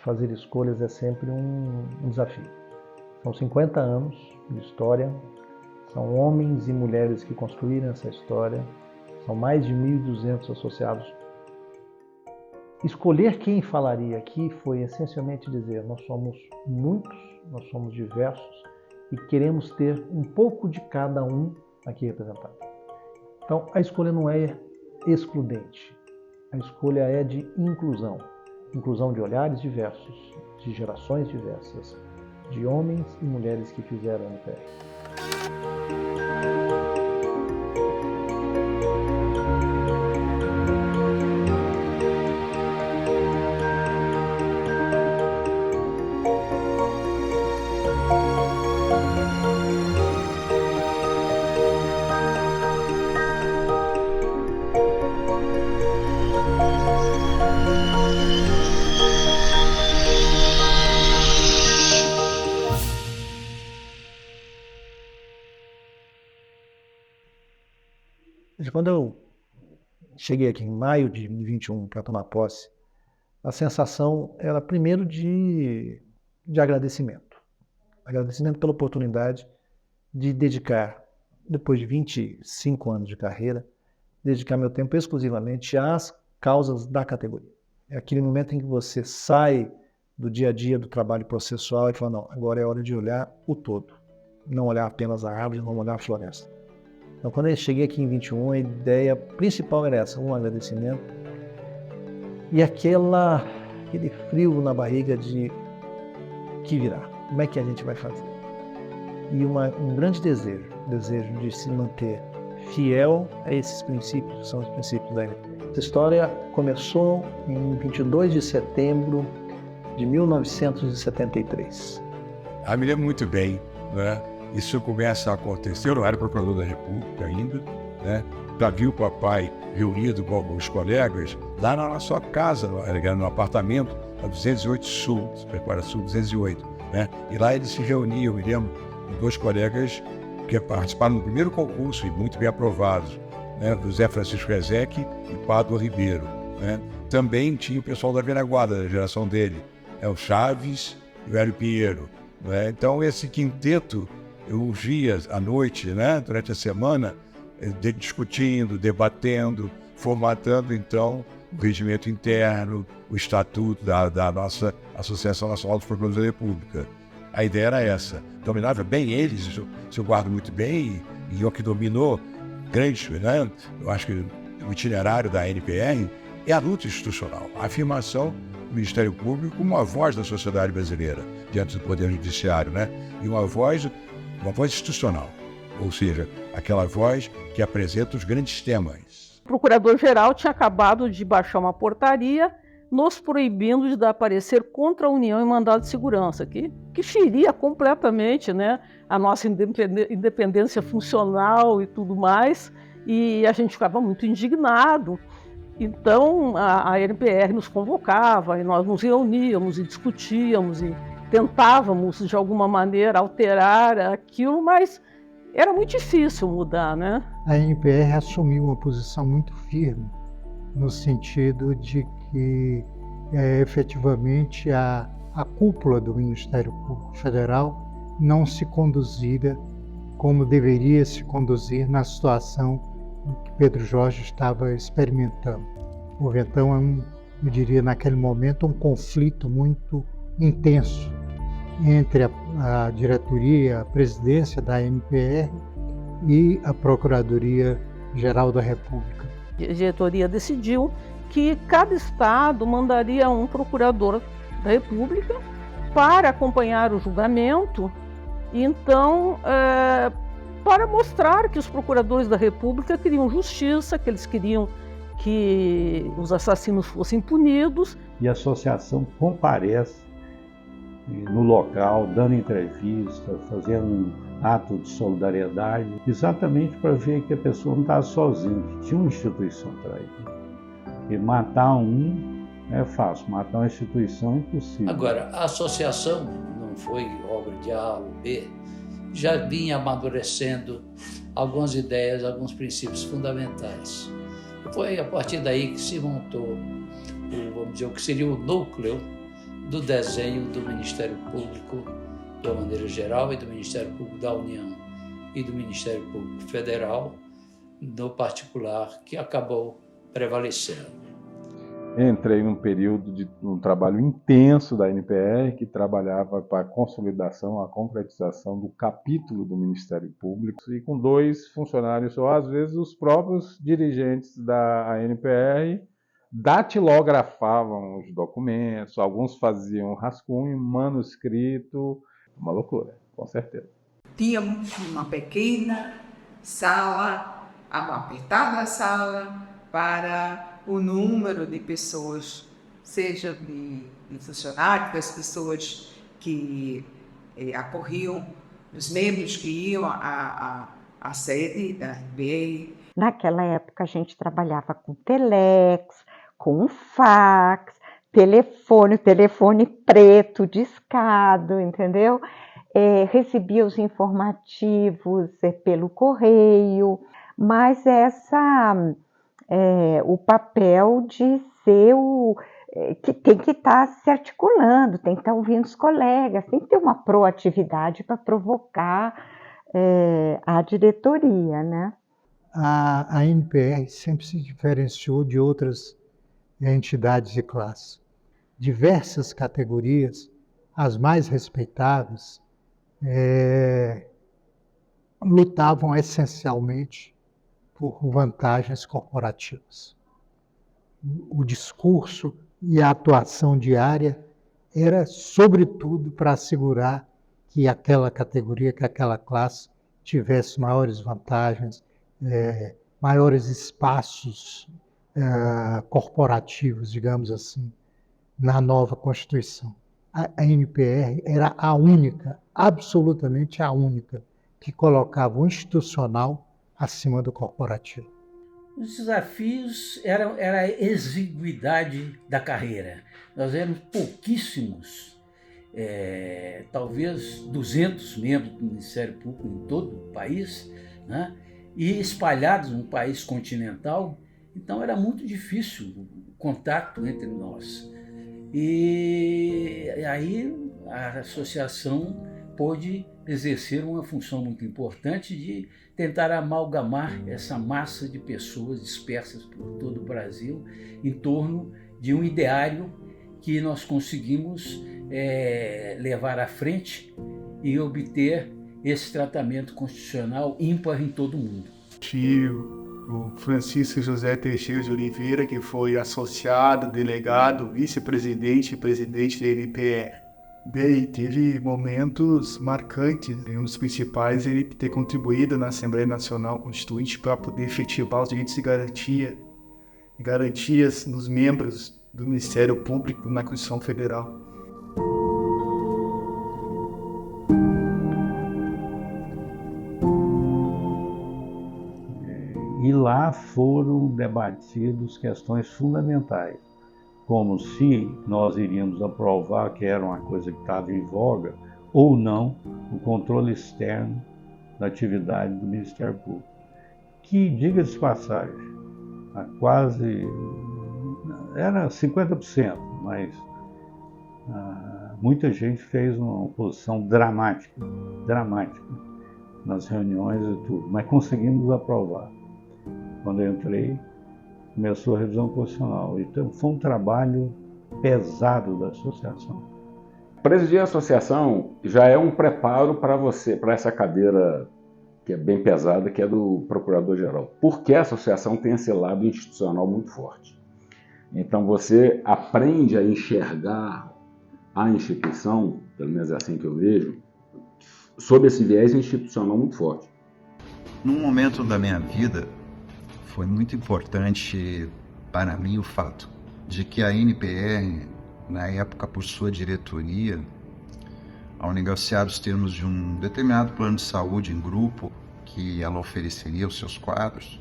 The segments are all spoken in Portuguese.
fazer escolhas é sempre um desafio. São 50 anos de história, são homens e mulheres que construíram essa história, são mais de 1.200 associados. Escolher quem falaria aqui foi essencialmente dizer: nós somos muitos, nós somos diversos e queremos ter um pouco de cada um aqui representado. Então, a escolha não é excludente, a escolha é de inclusão. Inclusão de olhares diversos, de gerações diversas, de homens e mulheres que fizeram a NPR. Quando eu cheguei aqui em maio de 2021 para tomar posse, a sensação era primeiro de agradecimento. Agradecimento pela oportunidade de dedicar, depois de 25 anos de carreira, dedicar meu tempo exclusivamente às causas da categoria. É aquele momento em que você sai do dia a dia do trabalho processual e fala: não, agora é hora de olhar o todo. Não olhar apenas a árvore, não olhar a floresta. Então, quando eu cheguei aqui em 21, a ideia principal era essa: um agradecimento e aquele frio na barriga de que virá, como é que a gente vai fazer? E um grande desejo de se manter fiel a esses princípios, que são os princípios da NPR. Essa história começou em 22 de setembro de 1973. Me lembro muito bem, né? Isso começa a acontecer, eu não era procurador da República ainda, né? Já vi o papai reunido com os colegas lá na sua casa, no apartamento, na 208 Sul, Prepara Sul 208, né? E lá eles se reuniam, me lembro, com dois colegas que participaram do primeiro concurso e muito bem aprovados, né? Do Zé Francisco Rezec e Pádua Ribeiro, né? Também tinha o pessoal da velha guarda, da geração dele, o Chaves e o Hélio Pinheiro, né? Então esse quinteto, eu via à noite, né, durante a semana, discutindo, debatendo, formatando, então, o regimento interno, o estatuto da nossa Associação Nacional dos Procuradores da República. A ideia era essa. Dominava bem eles, isso eu guardo muito bem, e o que dominou grande, né, eu acho que o itinerário da NPR é a luta institucional, a afirmação do Ministério Público como uma voz da sociedade brasileira, diante do Poder Judiciário, né, e uma voz institucional, ou seja, aquela voz que apresenta os grandes temas. O Procurador-Geral tinha acabado de baixar uma portaria nos proibindo de dar parecer contra a União em mandado de segurança, que feria completamente, né, a nossa independência funcional e tudo mais, e a gente ficava muito indignado. Então a NPR nos convocava e nós nos reuníamos e discutíamos e tentávamos, de alguma maneira, alterar aquilo, mas era muito difícil mudar, né? A NPR assumiu uma posição muito firme, no sentido de que, efetivamente, a cúpula do Ministério Público Federal não se conduzira como deveria se conduzir na situação em que Pedro Jorge estava experimentando. Houve, então, eu diria, naquele momento, um conflito muito intenso entre a diretoria, a presidência da NPR e a Procuradoria-Geral da República. A diretoria decidiu que cada estado mandaria um procurador da República para acompanhar o julgamento, e então, para mostrar que os procuradores da República queriam justiça, que eles queriam que os assassinos fossem punidos. E a associação comparece no local, dando entrevista, fazendo um ato de solidariedade, exatamente para ver que a pessoa não estava sozinha, que tinha uma instituição para ele. E matar um é fácil, matar uma instituição é impossível. Agora, a associação não foi obra de A ou B, já vinha amadurecendo algumas ideias, alguns princípios fundamentais. Foi a partir daí que se montou, vamos dizer, o que seria o núcleo do desenho do Ministério Público de uma maneira geral e do Ministério Público da União e do Ministério Público Federal, no particular, que acabou prevalecendo. Entrei num período de um trabalho intenso da NPR, que trabalhava para a consolidação, a concretização do capítulo do Ministério Público, e com 2 funcionários, ou às vezes os próprios dirigentes da ANPR datilografavam os documentos, alguns faziam rascunho, manuscrito, uma loucura, com certeza. Tínhamos uma pequena sala, uma apertada sala para o número de pessoas, seja de funcionários, das pessoas que acorriam, os membros que iam à sede da NPR. Naquela época a gente trabalhava com telex, com fax, telefone preto, discado, entendeu? Recebia os informativos pelo correio, mas o papel de ser que tem que estar se articulando, tem que estar ouvindo os colegas, tem que ter uma proatividade para provocar a diretoria, né? A NPR sempre se diferenciou de outras entidades de classe. Diversas categorias, as mais respeitáveis, lutavam essencialmente por vantagens corporativas. O discurso e a atuação diária era, sobretudo, para assegurar que aquela categoria, que aquela classe tivesse maiores vantagens, maiores espaços corporativos, digamos assim, na nova Constituição. A NPR era a única, absolutamente a única, que colocava o institucional acima do corporativo. Os desafios eram a exiguidade da carreira. Nós éramos pouquíssimos, talvez 200 membros do Ministério Público em todo o país, né? E espalhados no país continental, então era muito difícil o contato entre nós. E aí a associação pôde exercer uma função muito importante de tentar amalgamar essa massa de pessoas dispersas por todo o Brasil em torno de um ideário que nós conseguimos levar à frente e obter esse tratamento constitucional ímpar em todo o mundo. O Francisco José Teixeira de Oliveira, que foi associado, delegado, vice-presidente e presidente da NPR. Bem, teve momentos marcantes, um dos principais ele ter contribuído na Assembleia Nacional Constituinte para poder efetivar os direitos de garantias nos membros do Ministério Público na Constituição Federal. E lá foram debatidas questões fundamentais, como se nós iríamos aprovar, que era uma coisa que estava em voga, ou não, o controle externo da atividade do Ministério Público. Que, diga-se de passagem, era 50%, mas muita gente fez uma oposição dramática nas reuniões e tudo, mas conseguimos aprovar. Quando eu entrei, começou a revisão constitucional. Então, foi um trabalho pesado da associação. Presidir a associação já é um preparo para você, para essa cadeira que é bem pesada, que é do Procurador-Geral. Porque a associação tem esse lado institucional muito forte. Então, você aprende a enxergar a instituição, pelo menos é assim que eu vejo, sob esse viés institucional muito forte. Num momento da minha vida, foi muito importante para mim o fato de que a NPR, na época por sua diretoria, ao negociar os termos de um determinado plano de saúde em grupo que ela ofereceria aos seus quadros,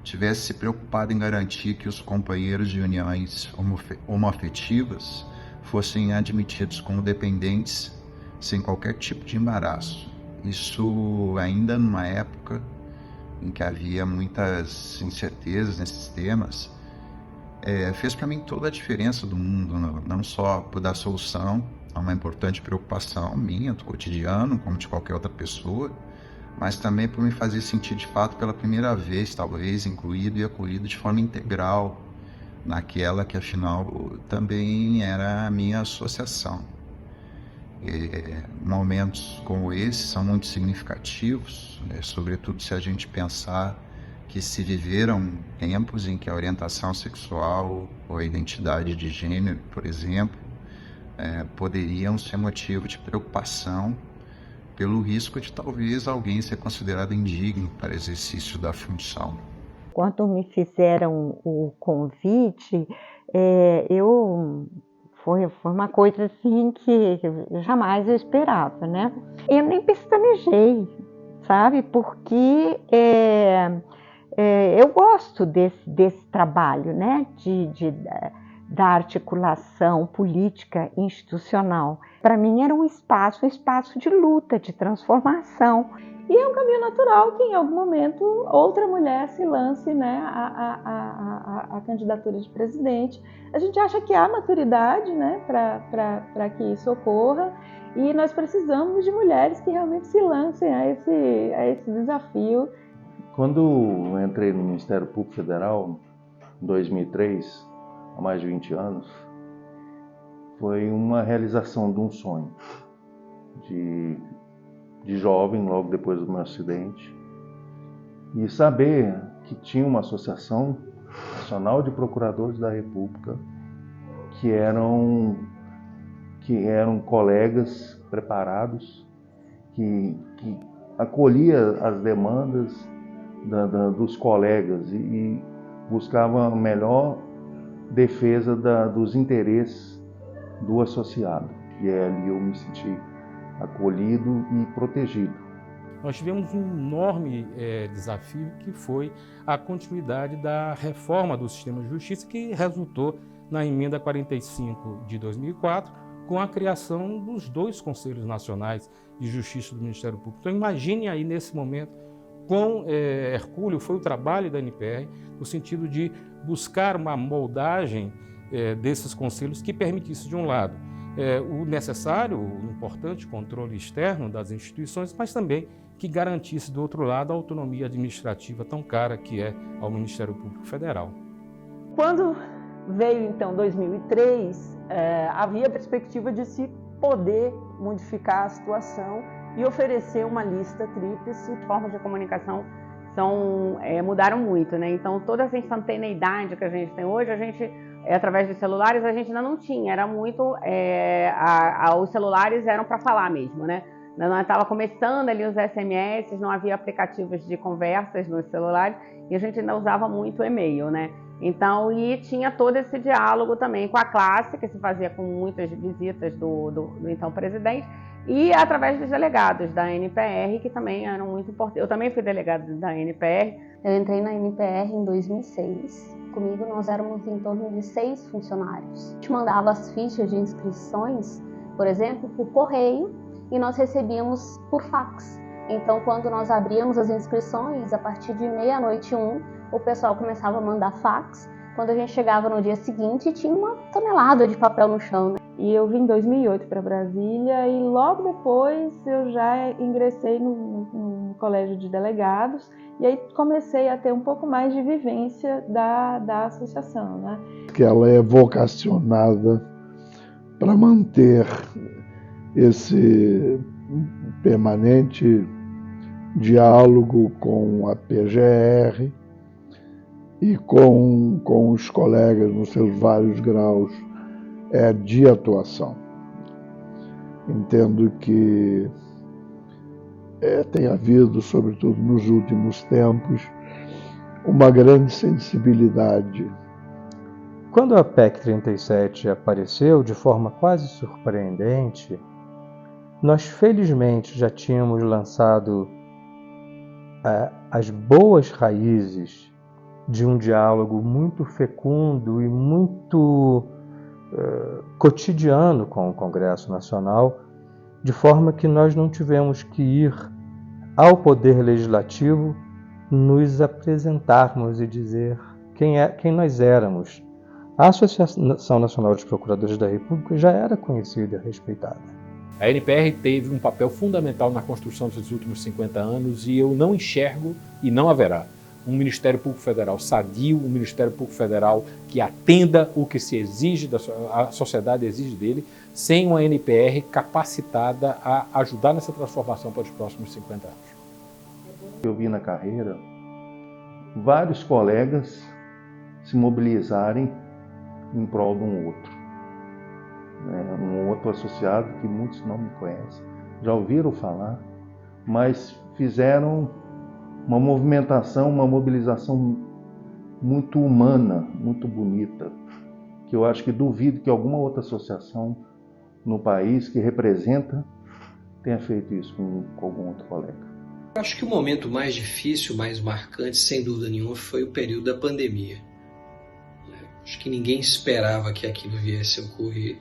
tivesse se preocupado em garantir que os companheiros de uniões homoafetivas fossem admitidos como dependentes sem qualquer tipo de embaraço. Isso ainda numa época em que havia muitas incertezas nesses temas fez para mim toda a diferença do mundo, não só por dar solução a uma importante preocupação minha, do cotidiano, como de qualquer outra pessoa, mas também por me fazer sentir de fato pela primeira vez, talvez, incluído e acolhido de forma integral naquela que afinal também era a minha associação. Momentos como esse são muito significativos, sobretudo se a gente pensar que se viveram tempos em que a orientação sexual ou a identidade de gênero, por exemplo, poderiam ser motivo de preocupação pelo risco de talvez alguém ser considerado indigno para exercício da função. Quando me fizeram o convite, foi uma coisa assim que jamais eu esperava, né? Eu nem pestanejei, sabe? Porque eu gosto desse trabalho, né? Da articulação política institucional. Para mim era um espaço de luta, de transformação. E é um caminho natural que em algum momento outra mulher se lance, né, a candidatura de presidente. A gente acha que há maturidade, né, para que isso ocorra, e nós precisamos de mulheres que realmente se lancem a esse desafio. Quando eu entrei no Ministério Público Federal, em 2003, há mais de 20 anos, foi uma realização de um sonho de jovem, logo depois do meu acidente, e saber que tinha uma associação nacional de procuradores da República que eram colegas preparados, que acolhia as demandas dos colegas e buscava a melhor defesa dos interesses do associado. E ali eu me senti acolhido e protegido. Nós tivemos um enorme desafio, que foi a continuidade da reforma do sistema de justiça, que resultou na emenda 45 de 2004, com a criação dos 2 Conselhos Nacionais de Justiça do Ministério Público. Então imagine aí nesse momento quão hercúleo foi o trabalho da NPR, no sentido de buscar uma moldagem desses conselhos que permitisse, de um lado, o necessário, o importante controle externo das instituições, mas também que garantisse, do outro lado, a autonomia administrativa tão cara que é ao Ministério Público Federal. Quando veio, então, 2003, havia a perspectiva de se poder modificar a situação e oferecer uma lista tríplice. Formas de comunicação mudaram muito, né? Então, toda essa instantaneidade que a gente tem hoje, através dos celulares, a gente ainda não tinha. Era muito... os celulares eram para falar mesmo, né? Nós estava começando ali os SMS, não havia aplicativos de conversas nos celulares, e a gente ainda usava muito e-mail, né? Então, e tinha todo esse diálogo também com a classe, que se fazia com muitas visitas do então presidente, e através dos delegados da NPR, que também eram muito importantes. Eu também fui delegada da NPR. Eu entrei na NPR em 2006. Comigo nós éramos em torno de 6 funcionários. A gente mandava as fichas de inscrições, por exemplo, por correio, e nós recebíamos por fax. Então, quando nós abríamos as inscrições, a partir de 00:01, o pessoal começava a mandar fax. Quando a gente chegava no dia seguinte, tinha uma tonelada de papel no chão, né? E eu vim em 2008 para Brasília, e logo depois eu já ingressei no colégio de delegados, e aí comecei a ter um pouco mais de vivência da associação, né? Que ela é vocacionada para manter esse permanente diálogo com a PGR e com os colegas nos seus vários graus de atuação. Entendo que tem havido, sobretudo nos últimos tempos, uma grande sensibilidade. Quando a PEC 37 apareceu de forma quase surpreendente, nós felizmente já tínhamos lançado as boas raízes de um diálogo muito fecundo e muito cotidiano com o Congresso Nacional, de forma que nós não tivemos que ir ao Poder Legislativo nos apresentarmos e dizer quem nós éramos, a Associação Nacional dos Procuradores da República já era conhecida e respeitada. A NPR teve um papel fundamental na construção desses últimos 50 anos e eu não enxergo, e não haverá, um Ministério Público Federal sadio, um Ministério Público Federal que atenda o que se exige, a sociedade exige dele, sem uma NPR capacitada a ajudar nessa transformação para os próximos 50 anos. Eu vi na carreira vários colegas se mobilizarem em prol de um outro. Um outro associado que muitos não me conhecem, já ouviram falar, mas fizeram uma movimentação, uma mobilização muito humana, muito bonita, que eu acho que duvido que alguma outra associação no país que representa tenha feito isso com algum outro colega. Eu acho que o momento mais difícil, mais marcante, sem dúvida nenhuma, foi o período da pandemia. Acho que ninguém esperava que aquilo viesse a ocorrer.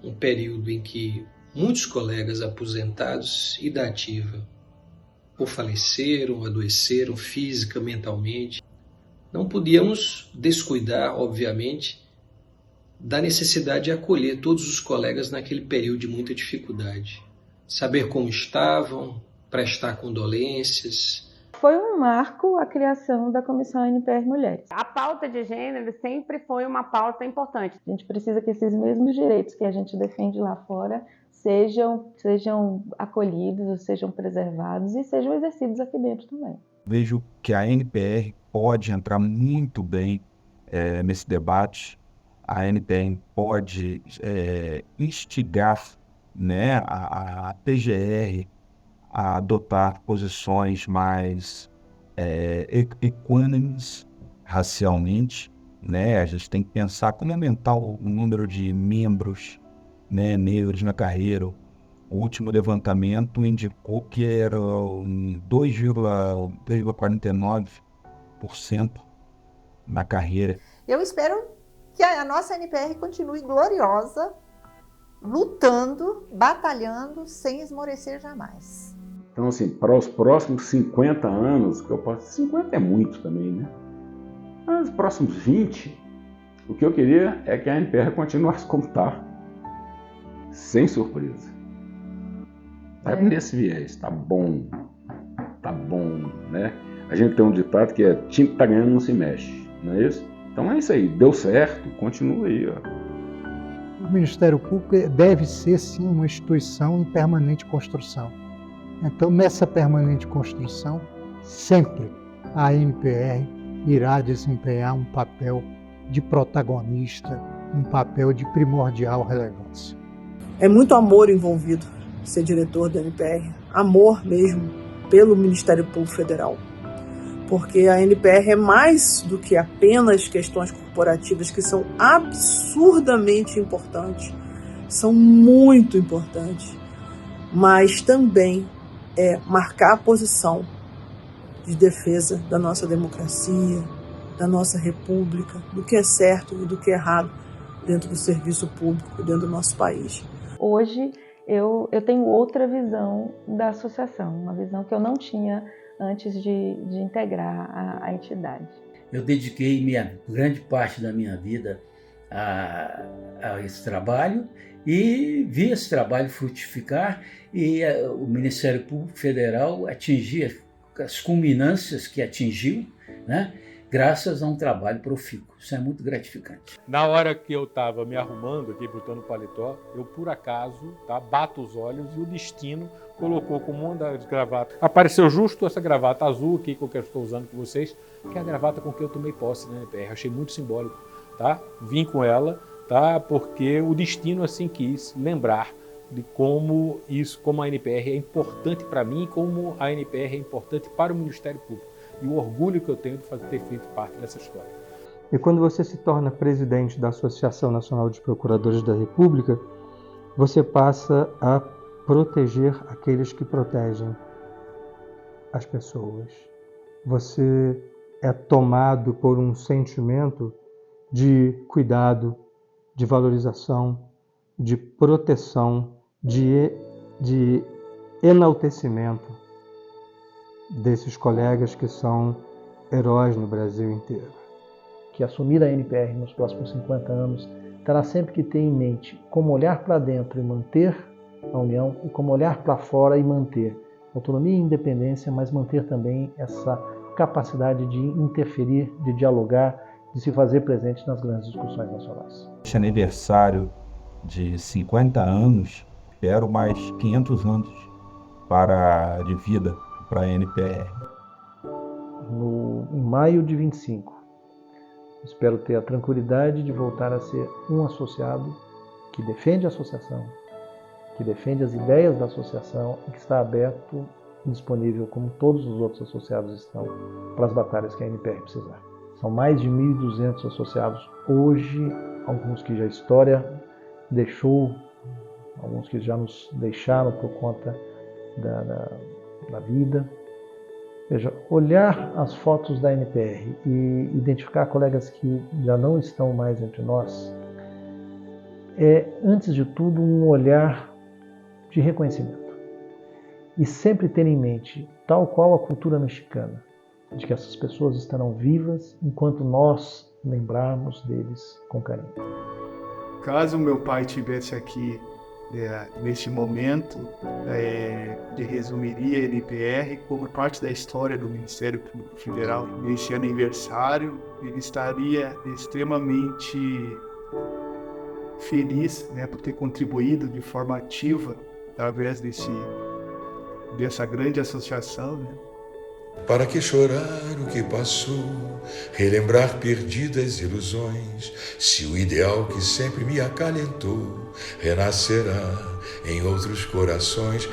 Um período em que muitos colegas aposentados e da ativa ou faleceram, ou adoeceram física, mentalmente. Não podíamos descuidar, obviamente, da necessidade de acolher todos os colegas naquele período de muita dificuldade. Saber como estavam, prestar condolências. Foi um marco a criação da Comissão NPR Mulheres. A pauta de gênero sempre foi uma pauta importante. A gente precisa que esses mesmos direitos que a gente defende lá fora sejam acolhidos, ou sejam preservados e sejam exercidos aqui dentro também. Vejo que a NPR pode entrar muito bem nesse debate. A NPR pode instigar, né, a PGR a adotar posições mais equânimes racialmente, né? A gente tem que pensar como aumentar o número de membros, né, negros na carreira. O último levantamento indicou que era 2,49% na carreira. Eu espero que a nossa NPR continue gloriosa, lutando, batalhando, sem esmorecer jamais. Então, assim, para os próximos 50 anos, que eu posso... 50 é muito também, né? Mas os próximos 20, o que eu queria é que a NPR continuasse como está, sem surpresa. Vai nesse viés, tá bom, né? A gente tem um ditado que é: time que tá ganhando não se mexe, não é isso? Então é isso aí, deu certo, continua aí, ó. O Ministério Público deve ser, sim, uma instituição em permanente construção. Então, nessa permanente construção, sempre a NPR irá desempenhar um papel de protagonista, um papel de primordial relevância. É muito amor envolvido ser diretor da NPR, amor mesmo pelo Ministério Público Federal, porque a NPR é mais do que apenas questões corporativas que são absurdamente importantes, são muito importantes, mas também é marcar a posição de defesa da nossa democracia, da nossa república, do que é certo e do que é errado dentro do serviço público, dentro do nosso país. Hoje eu tenho outra visão da associação, uma visão que eu não tinha antes de integrar a entidade. Eu dediquei grande parte da minha vida a esse trabalho e vi esse trabalho frutificar e o Ministério Público Federal atingir as culminâncias que atingiu, né, graças a um trabalho profícuo. Isso é muito gratificante. Na hora que eu estava me arrumando aqui, botando o paletó, eu por acaso bato os olhos e o destino colocou como uma das gravatas. Apareceu justo essa gravata azul aqui que eu estou usando com vocês, que é a gravata com que eu tomei posse na NPR. Achei muito simbólico, tá? Vim com ela, tá? Porque o destino assim quis lembrar de como a NPR é importante para mim e como a NPR é importante para o Ministério Público. E o orgulho que eu tenho de ter feito parte dessa história. E quando você se torna presidente da Associação Nacional dos Procuradores da República, você passa a proteger aqueles que protegem as pessoas. Você é tomado por um sentimento de cuidado, de valorização, de proteção, de enaltecimento desses colegas que são heróis no Brasil inteiro. que assumir a NPR nos próximos 50 anos terá sempre que ter em mente como olhar para dentro e manter a união e como olhar para fora e manter autonomia e independência, mas manter também essa capacidade de interferir, de dialogar, de se fazer presente nas grandes discussões nacionais. Este aniversário de 50 anos, espero mais 500 anos de vida para a NPR. Em maio de 25, espero ter a tranquilidade de voltar a ser um associado que defende a associação, que defende as ideias da associação e que está aberto e disponível, como todos os outros associados estão, para as batalhas que a NPR precisar. São mais de 1.200 associados hoje, alguns que já a história deixou, alguns que já nos deixaram por conta da vida. Veja, olhar as fotos da NPR e identificar colegas que já não estão mais entre nós é, antes de tudo, um olhar de reconhecimento. E sempre ter em mente, tal qual a cultura mexicana, de que essas pessoas estarão vivas enquanto nós lembrarmos deles com carinho. Caso meu pai estivesse aqui neste momento, de resumiria a NPR como parte da história do Ministério Público Federal. Neste aniversário, ele estaria extremamente feliz, né, por ter contribuído de forma ativa através dessa grande associação, né? Para que chorar o que passou, relembrar perdidas ilusões, se o ideal que sempre me acalentou renascerá em outros corações.